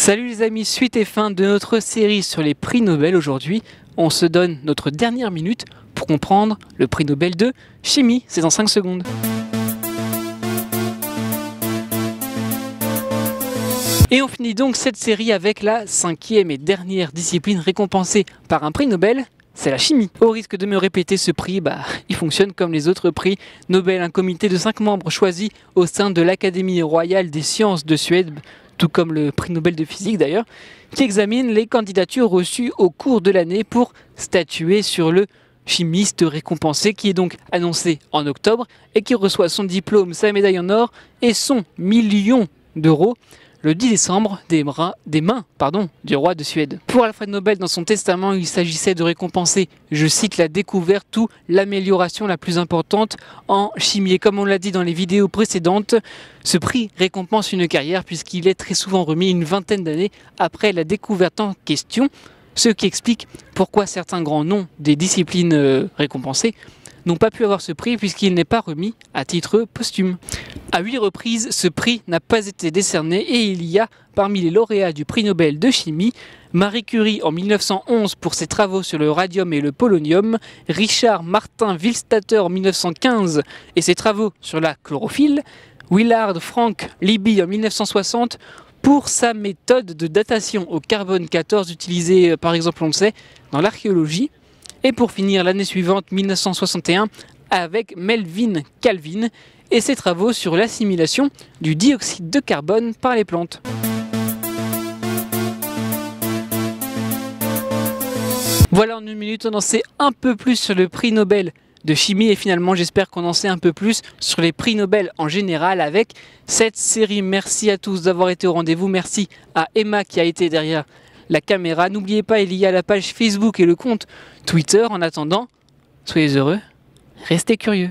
Salut les amis, suite et fin de notre série sur les prix Nobel. Aujourd'hui, on se donne notre dernière minute pour comprendre le prix Nobel de chimie. C'est dans 5 secondes. Et on finit donc cette série avec la 5e et dernière discipline récompensée par un prix Nobel, c'est la chimie. Au risque de me répéter, ce prix, il fonctionne comme les autres prix Nobel, un comité de 5 membres choisis au sein de l'Académie royale des sciences de Suède, tout comme le prix Nobel de physique d'ailleurs, qui examine les candidatures reçues au cours de l'année pour statuer sur le chimiste récompensé, qui est donc annoncé en octobre et qui reçoit son diplôme, sa médaille en or et son million d'euros le 10 décembre des mains du roi de Suède. Pour Alfred Nobel, dans son testament, il s'agissait de récompenser, je cite, la découverte ou l'amélioration la plus importante en chimie. Et comme on l'a dit dans les vidéos précédentes, ce prix récompense une carrière puisqu'il est très souvent remis une vingtaine d'années après la découverte en question, ce qui explique pourquoi certains grands noms des disciplines récompensées n'ont pas pu avoir ce prix puisqu'il n'est pas remis à titre posthume. À 8 reprises, ce prix n'a pas été décerné et il y a parmi les lauréats du prix Nobel de chimie Marie Curie en 1911 pour ses travaux sur le radium et le polonium, Richard Martin Willstatter en 1915 et ses travaux sur la chlorophylle, Willard Frank Libby en 1960 pour sa méthode de datation au carbone 14 utilisée par exemple, on le sait, dans l'archéologie. Et pour finir l'année suivante, 1961, avec Melvin Calvin et ses travaux sur l'assimilation du dioxyde de carbone par les plantes. Voilà, en une minute, on en sait un peu plus sur le prix Nobel de chimie et finalement j'espère qu'on en sait un peu plus sur les prix Nobel en général avec cette série. Merci à tous d'avoir été au rendez-vous, merci à Emma qui a été derrière la caméra. N'oubliez pas, il y a la page Facebook et le compte Twitter. En attendant, soyez heureux, restez curieux.